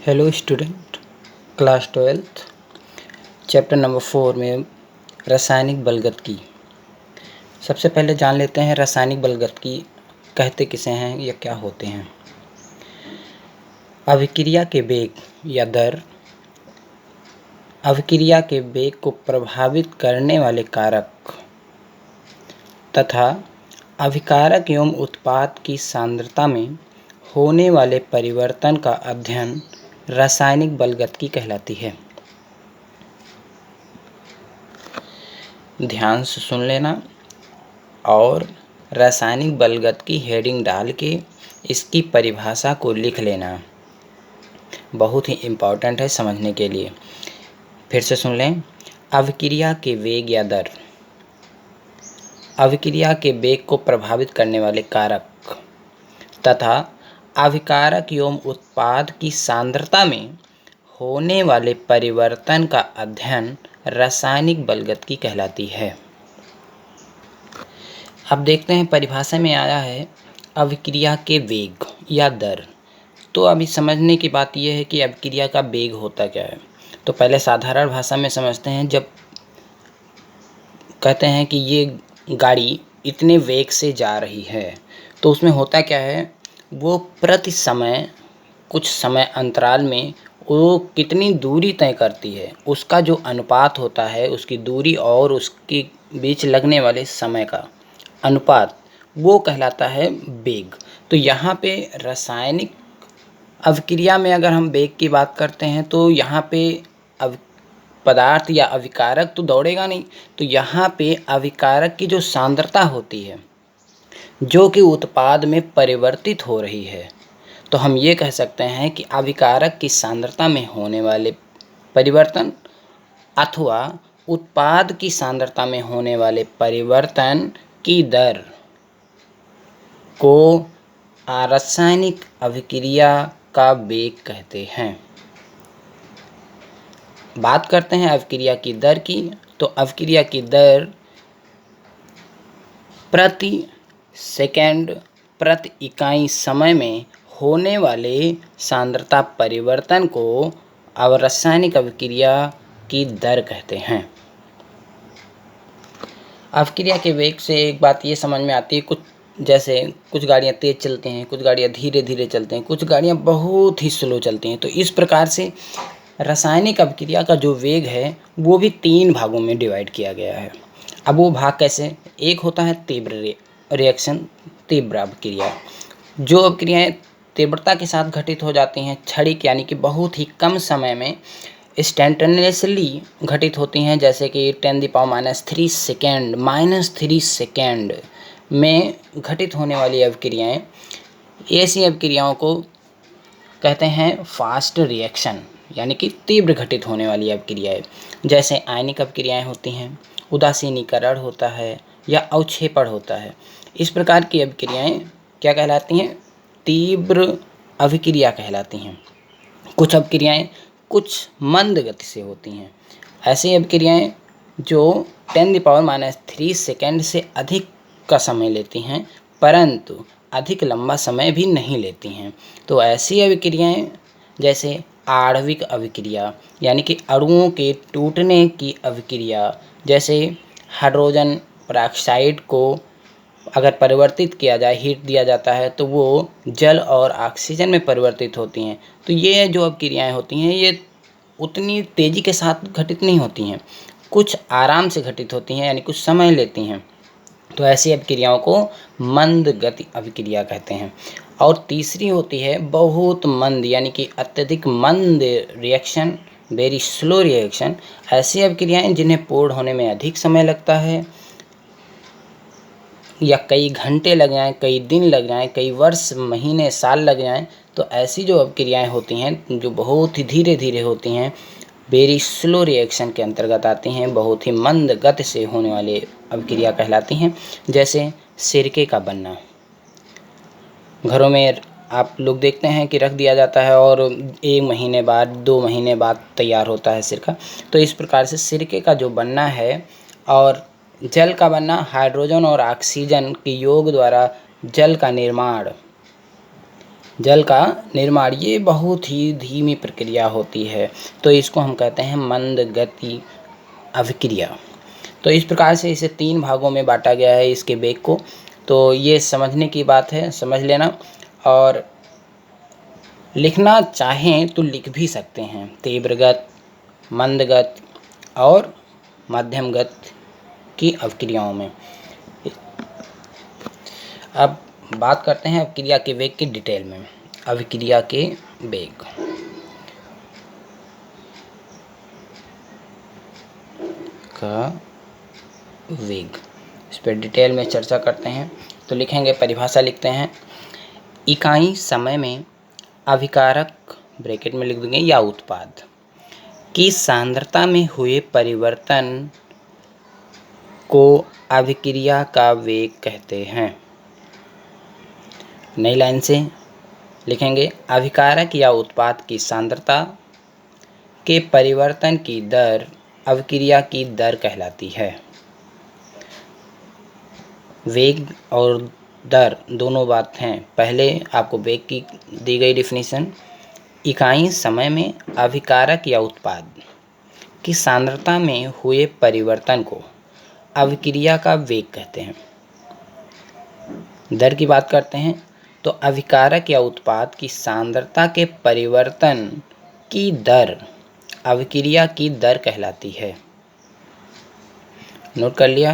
Hello student, class 12th chapter number 4 में रासायनिक बलगतिकी। सबसे पहले जान लेते हैं रासायनिक बलगतिकी कहते किसे हैं या क्या होते हैं। अभिक्रिया के वेग या दर, अभिक्रिया के वेग को प्रभावित करने वाले कारक तथा अभिकारक एवं उत्पाद की सांद्रता में होने वाले परिवर्तन का अध्ययन रासायनिक बलगतिकी कहलाती है। ध्यान से सुन लेना और रासायनिक बलगतिकी हेडिंग डाल के इसकी परिभाषा को लिख लेना, बहुत ही इम्पोर्टेंट है समझने के लिए। फिर से सुन लें। अभिक्रिया के वेग या दर, अभिक्रिया के वेग को प्रभावित करने वाले कारक तथा अभिकारक एवं उत्पाद की सांद्रता में होने वाले परिवर्तन का अध्ययन रासायनिक बलगतिकी कहलाती है। अब देखते हैं परिभाषा में आया है अभिक्रिया के वेग या दर। तो अभी समझने की बात यह है कि अभिक्रिया का वेग होता क्या है। तो पहले साधारण भाषा में समझते हैं। जब कहते हैं कि ये गाड़ी इतने वेग से जा रही है तो उसमें होता क्या है, वो प्रति समय कुछ समय अंतराल में वो कितनी दूरी तय करती है, उसका जो अनुपात होता है, उसकी दूरी और उसके बीच लगने वाले समय का अनुपात, वो कहलाता है वेग। तो यहाँ पे रासायनिक अभिक्रिया में अगर हम वेग की बात करते हैं तो यहाँ पे पदार्थ या अभिकारक तो दौड़ेगा नहीं, तो यहाँ पे अभिकारक की जो सांद्रता होती है जो कि उत्पाद में परिवर्तित हो रही है, तो हम ये कह सकते हैं कि अभिकारक की सांद्रता में होने वाले परिवर्तन अथवा उत्पाद की सांद्रता में होने वाले परिवर्तन की दर को रासायनिक अभिक्रिया का वेग कहते हैं। बात करते हैं अभिक्रिया की दर की। तो अभिक्रिया की दर प्रति सेकंड प्रति इकाई समय में होने वाले सांद्रता परिवर्तन को अब रासायनिक अभिक्रिया की दर कहते हैं। अभिक्रिया के वेग से एक बात ये समझ में आती है, कुछ गाड़ियाँ तेज़ चलती हैं, कुछ गाड़ियाँ धीरे धीरे चलती हैं, कुछ गाड़ियाँ बहुत ही स्लो चलती हैं। तो इस प्रकार से रासायनिक अभिक्रिया का जो वेग है वो भी 3 भागों में डिवाइड किया गया है। अब वो भाग कैसे, एक होता है तीव्र रिएक्शन, तीव्र अभिक्रिया। जो अभिक्रियाएं तीव्रता के साथ घटित हो जाती हैं, क्षणिक यानी कि बहुत ही कम समय में इंस्टेंटेनियसली घटित होती हैं, जैसे कि 10⁻³ सेकेंड -3 सेकेंड में घटित होने वाली अभिक्रियाएं, ऐसी अभिक्रियाओं को कहते हैं फास्ट रिएक्शन यानी कि तीव्र घटित होने वाली अभिक्रियाएं। जैसे आयनिक अभिक्रियाएं होती हैं, उदासीनीकरण होता है या अवक्षेपण होता है। इस प्रकार की अभिक्रियाएं क्या कहलाती हैं, तीव्र अभिक्रिया कहलाती हैं। कुछ अभिक्रियाएं कुछ मंद गति से होती हैं। ऐसी अभिक्रियाएं जो 10⁻³ सेकेंड से अधिक का समय लेती हैं परंतु अधिक लंबा समय भी नहीं लेती हैं। तो ऐसी अभिक्रियाएं जैसे आणविक अभिक्रिया यानी कि अणुओं के टूटने की अभिक्रिया, जैसे हाइड्रोजन पेरोक्साइड को अगर परिवर्तित किया जाए, हीट दिया जाता है तो वो जल और ऑक्सीजन में परिवर्तित होती हैं। तो ये जो अभिक्रियाएं होती हैं ये उतनी तेज़ी के साथ घटित नहीं होती हैं, कुछ आराम से घटित होती हैं यानी कुछ समय लेती हैं। तो ऐसी अभिक्रियाओं को मंद गति अभिक्रिया कहते हैं। और तीसरी होती है बहुत मंद यानी कि अत्यधिक मंद रिएक्शन, वेरी स्लो रिएक्शन। ऐसी अभिक्रियाएं जिन्हें पूर्ण होने में अधिक समय लगता है या कई घंटे लग जाएं, कई दिन लग जाएं, कई वर्ष महीने साल लग जाएं, तो ऐसी जो अभिक्रियाएं होती हैं जो बहुत ही धीरे धीरे होती हैं, वेरी स्लो रिएक्शन के अंतर्गत आती हैं, बहुत ही मंद गति से होने वाले अभिक्रिया कहलाती हैं। जैसे सिरके का बनना, घरों में आप लोग देखते हैं कि रख दिया जाता है और 1 महीने बाद 2 महीने बाद तैयार होता है सिरका। तो इस प्रकार से सिरके का जो बनना है और जल का बनना, हाइड्रोजन और ऑक्सीजन के योग द्वारा जल का निर्माण, जल का निर्माण, ये बहुत ही धीमी प्रक्रिया होती है, तो इसको हम कहते हैं मंद गति अभिक्रिया। तो इस प्रकार से इसे 3 भागों में बांटा गया है इसके वेग को। तो ये समझने की बात है, समझ लेना। और लिखना चाहें तो लिख भी सकते हैं, तीव्र गति, मंद गति और मध्यम गति की अभिक्रियाओं में। अब बात करते हैं अभिक्रिया के वेग की डिटेल में। अभिक्रिया के वेग का वेग, इस पर डिटेल में चर्चा करते हैं। तो लिखेंगे, परिभाषा लिखते हैं, इकाई समय में अभिकारक ब्रैकेट में लिख देंगे या उत्पाद की सांद्रता में हुए परिवर्तन को अभिक्रिया का वेग कहते हैं। नई लाइन से लिखेंगे, अभिकारक या उत्पाद की सांद्रता के परिवर्तन की दर अभिक्रिया की दर कहलाती है। वेग और दर दोनों बात हैं। पहले आपको वेग की दी गई डिफिनीशन, इकाई समय में अभिकारक या उत्पाद की सांद्रता में हुए परिवर्तन को अभिक्रिया का वेग कहते हैं। दर की बात करते हैं तो अभिकारक या उत्पाद की सांद्रता के परिवर्तन की दर अभिक्रिया की दर कहलाती है। नोट कर लिया?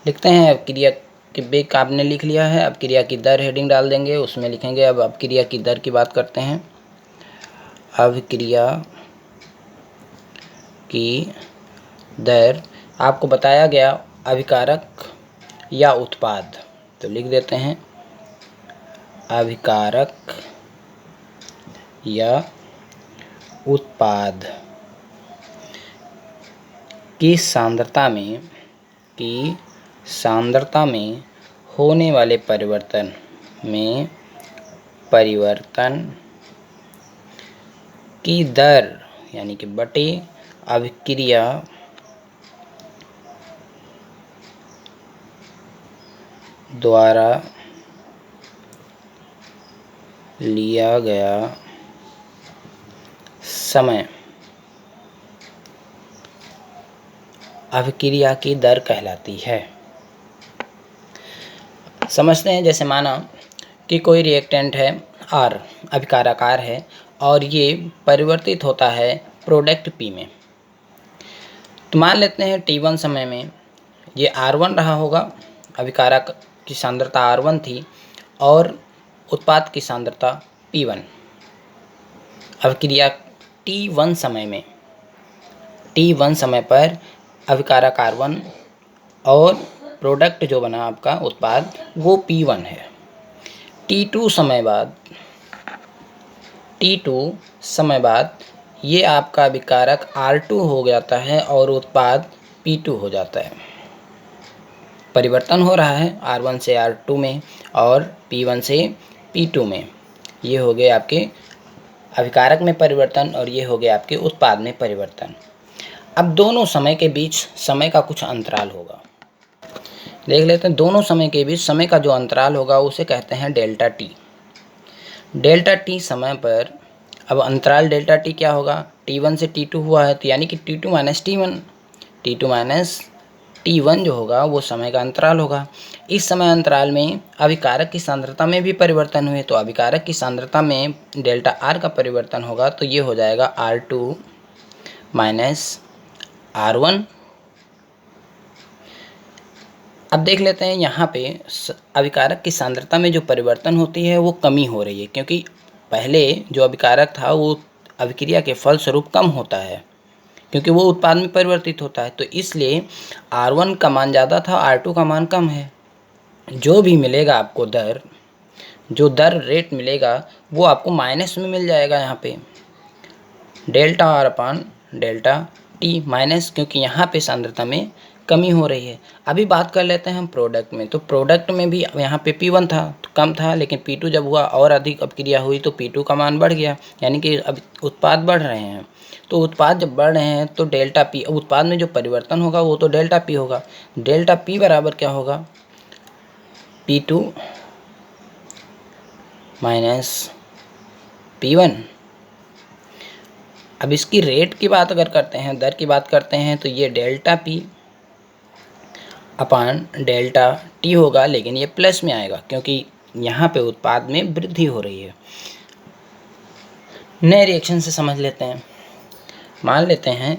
लिखते हैं, अभिक्रिया के वेग आपने लिख लिया है, अभिक्रिया की दर हेडिंग डाल देंगे, उसमें लिखेंगे। अब अभिक्रिया की दर की बात करते हैं। अभिक्रिया की दर आपको बताया गया अभिकारक या उत्पाद, तो लिख देते हैं अभिकारक या उत्पाद की सांद्रता में होने वाले परिवर्तन की दर यानी कि बटे अभिक्रिया द्वारा लिया गया समय अभिक्रिया की दर कहलाती है। समझते हैं, जैसे माना कि कोई रिएक्टेंट है R, अभिकारक R है, और ये परिवर्तित होता है प्रोडक्ट P में। तो मान लेते हैं T1 समय में ये R1 रहा होगा, अभिकारक की सांद्रता R1 थी और उत्पाद की सांद्रता P1। अभिक्रिया T1 समय पर अभिकारक R1 और प्रोडक्ट जो बना आपका उत्पाद वो P1 है। T2 समय बाद ये आपका अभिकारक R2 हो जाता है और उत्पाद P2 हो जाता है। परिवर्तन हो रहा है R1 से R2 में और P1 से P2 में। ये हो गए आपके अभिकारक में परिवर्तन और ये हो गए आपके उत्पाद में परिवर्तन। अब दोनों समय के बीच समय का कुछ अंतराल होगा, देख लेते हैं। दोनों समय के बीच समय का जो अंतराल होगा उसे कहते हैं डेल्टा टी। डेल्टा टी समय पर, अब अंतराल डेल्टा टी क्या होगा, T1 से T2 हुआ है तो यानी कि T2 माइनस T1 जो होगा वो समय का अंतराल होगा। इस समय अंतराल में अभिकारक की सांद्रता में भी परिवर्तन हुए, तो अभिकारक की सांद्रता में डेल्टा R का परिवर्तन होगा, तो ये हो जाएगा R2 माइनस R1। अब देख लेते हैं यहाँ पे अभिकारक की सांद्रता में जो परिवर्तन होती है वो कमी हो रही है, क्योंकि पहले जो अभिकारक था वो अभिक्रिया के फलस्वरूप कम होता है क्योंकि वो उत्पाद में परिवर्तित होता है। तो इसलिए R1 का मान ज़्यादा था, R2 का मान कम है। जो भी मिलेगा आपको जो दर रेट मिलेगा वो आपको माइनस में मिल जाएगा। यहाँ पे डेल्टा R अपान डेल्टा टी माइनस, क्योंकि यहाँ पे सांद्रता में कमी हो रही है। अभी बात कर लेते हैं हम प्रोडक्ट में। तो प्रोडक्ट में भी यहाँ पे P1 था तो कम था, लेकिन P2 जब हुआ और अधिक अभिक्रिया हुई तो P2 का मान बढ़ गया, यानी कि अब उत्पाद बढ़ रहे हैं। तो उत्पाद जब बढ़ रहे हैं तो डेल्टा P, उत्पाद में जो परिवर्तन होगा वो तो डेल्टा P होगा। डेल्टा P बराबर क्या होगा, P2 माइनस P1। अब इसकी रेट की बात अगर करते हैं, दर की बात करते हैं, तो ये डेल्टा P अपान डेल्टा T होगा, लेकिन ये प्लस में आएगा क्योंकि यहाँ पे उत्पाद में वृद्धि हो रही है। नए रिएक्शन से समझ लेते हैं। मान लेते हैं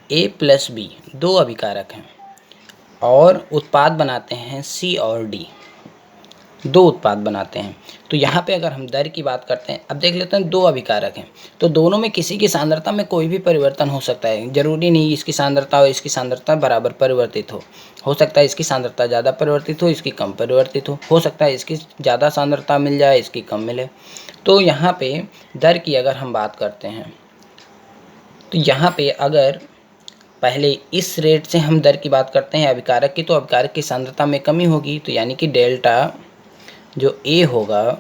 A प्लस B दो अभिकारक हैं और उत्पाद बनाते हैं C और D, दो उत्पाद बनाते हैं। तो यहाँ पे अगर हम दर की बात करते हैं, अब देख लेते हैं दो अभिकारक हैं तो दोनों में किसी की सांद्रता में कोई भी परिवर्तन हो सकता है। जरूरी नहीं इसकी सांद्रता और इसकी सांद्रता बराबर परिवर्तित हो सकता है इसकी सांद्रता ज़्यादा परिवर्तित हो, इसकी कम परिवर्तित हो सकता है इसकी ज़्यादा सांद्रता मिल जाए, इसकी कम मिले। तो यहाँ पे दर की अगर हम बात करते हैं तो यहाँ पे अगर पहले इस रेट से हम दर की बात करते हैं अभिकारक की, तो अभिकारक की सांद्रता में कमी होगी, तो यानी कि डेल्टा जो A होगा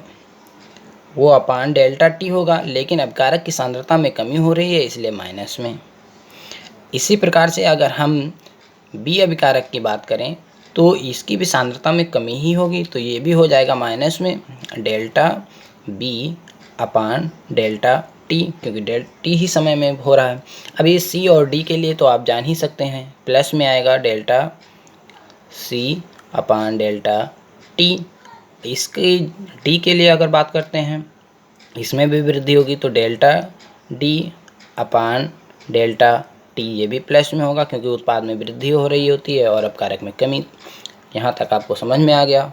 वो अपान डेल्टा T होगा, लेकिन अभिकारक की सांद्रता में कमी हो रही है इसलिए माइनस में। इसी प्रकार से अगर हम B अभिकारक की बात करें तो इसकी भी सांद्रता में कमी ही होगी, तो ये भी हो जाएगा माइनस में डेल्टा B अपान डेल्टा T, क्योंकि डेल्टा T ही समय में हो रहा है। अब ये C और D के लिए तो आप जान ही सकते हैं प्लस में आएगा डेल्टा C अपान डेल्टा T। इसके D के लिए अगर बात करते हैं इसमें भी वृद्धि होगी, तो डेल्टा D अपान डेल्टा T ये भी प्लस में होगा क्योंकि उत्पाद में वृद्धि हो रही होती है और अपकारक में कमी। यहाँ तक आपको समझ में आ गया।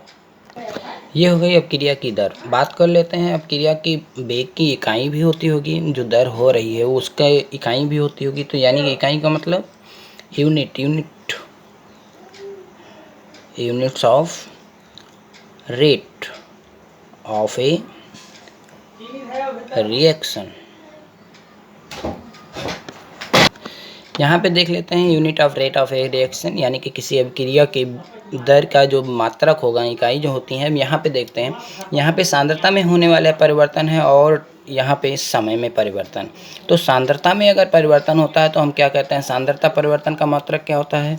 ये हो गई अब क्रिया की दर। बात कर लेते हैं अब क्रिया की वेग की इकाई भी होती होगी, जो दर हो रही है उसका इकाई भी होती होगी। तो यानी कि इकाई का मतलब units of rate of A reaction. यहाँ पे देख लेते हैं unit of rate of A reaction, यानी कि किसी अभिक्रिया की दर का जो मात्रक होगा, इकाई जो होती है। यहाँ पे देखते हैं, यहाँ पे सांद्रता में होने वाला परिवर्तन है और यहाँ पे समय में परिवर्तन। तो सांद्रता में अगर परिवर्तन होता है तो हम क्या कहते हैं, सांद्रता परिवर्तन का मात्रक क्या होता है,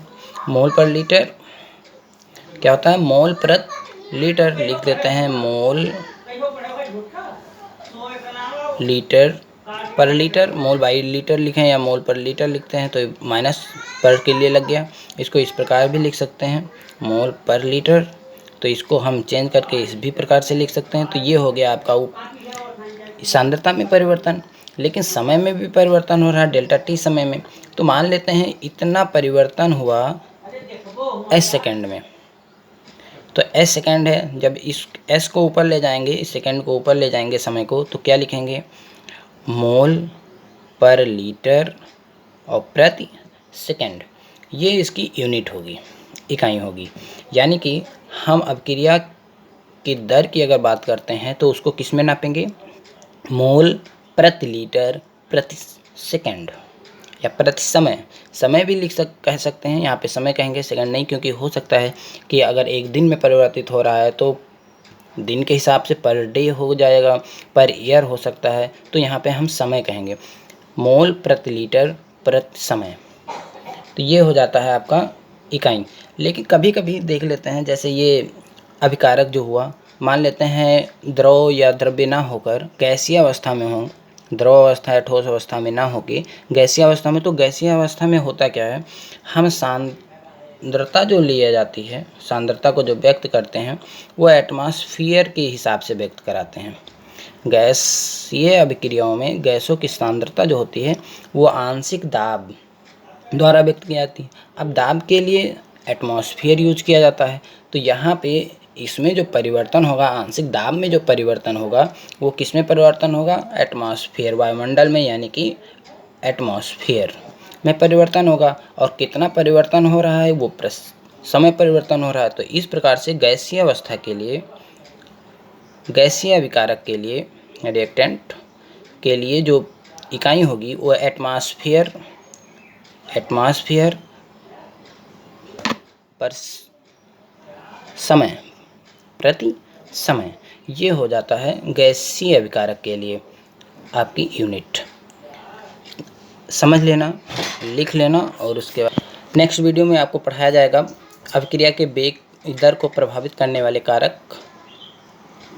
मोल पर लीटर। क्या होता है, मोल प्रति लीटर। लिख देते हैं मोल लीटर पर लीटर। मोल बाई लीटर लिखें या मोल पर लीटर लिखते हैं तो माइनस पर के लिए लग गया। इसको इस प्रकार भी लिख सकते हैं मोल पर लीटर, तो इसको हम चेंज करके इस भी प्रकार से लिख सकते हैं। तो ये हो गया आपका सांद्रता में परिवर्तन। लेकिन समय में भी परिवर्तन हो रहा है डेल्टा T समय में। तो मान लेते हैं इतना परिवर्तन हुआ S सेकेंड में, तो S सेकेंड है। जब इस S को ऊपर ले जाएंगे, इस सेकेंड को ऊपर ले जाएंगे समय को, तो क्या लिखेंगे, मोल पर लीटर और प्रति सेकेंड। ये इसकी यूनिट होगी, इकाई होगी। यानी कि हम अपक्रिया की दर की अगर बात करते हैं तो उसको किस में नापेंगे, मोल प्रति लीटर प्रति सेकेंड या प्रति समय। समय भी कह सकते हैं, यहाँ पे समय कहेंगे, सेकंड नहीं, क्योंकि हो सकता है कि अगर एक दिन में परिवर्तित हो रहा है तो दिन के हिसाब से पर डे हो जाएगा, पर ईयर हो सकता है, तो यहाँ पे हम समय कहेंगे, मोल प्रति लीटर प्रति समय। तो ये हो जाता है आपका इकाई। लेकिन कभी कभी देख लेते हैं, जैसे ये अभिकारक जो हुआ, मान लेते हैं द्रव या द्रव्य ना होकर गैसीय अवस्था में हो, द्रव अवस्था या ठोस अवस्था में ना होके गैसीय अवस्था में। तो गैसीय अवस्था में होता क्या है, हम सांद्रता जो लिया जाती है, सांद्रता को जो व्यक्त करते हैं वो एटमॉस्फेयर के हिसाब से व्यक्त कराते हैं। गैसीय अभिक्रियाओं में गैसों की सांद्रता जो होती है वो आंशिक दाब द्वारा व्यक्त की जाती है। अब दाब के लिए एटमॉस्फेयर यूज किया जाता है, तो यहाँ पे इसमें जो परिवर्तन होगा, आंशिक दाब में जो परिवर्तन होगा वो किस में परिवर्तन होगा, एटमॉस्फेयर, वायुमंडल में, यानी कि एटमॉस्फेयर में परिवर्तन होगा। और कितना परिवर्तन हो रहा है, वो समय परिवर्तन हो रहा है। तो इस प्रकार से गैसीय अवस्था के लिए, गैसीय अभिकारक के लिए, रिएक्टेंट के लिए जो इकाई होगी वो एटमॉस्फेयर पर समय प्रति समय, ये हो जाता है गैसीय अभिकारक के लिए आपकी यूनिट। समझ लेना, लिख लेना, और उसके बाद नेक्स्ट वीडियो में आपको पढ़ाया जाएगा अभिक्रिया के वेग दर को प्रभावित करने वाले कारक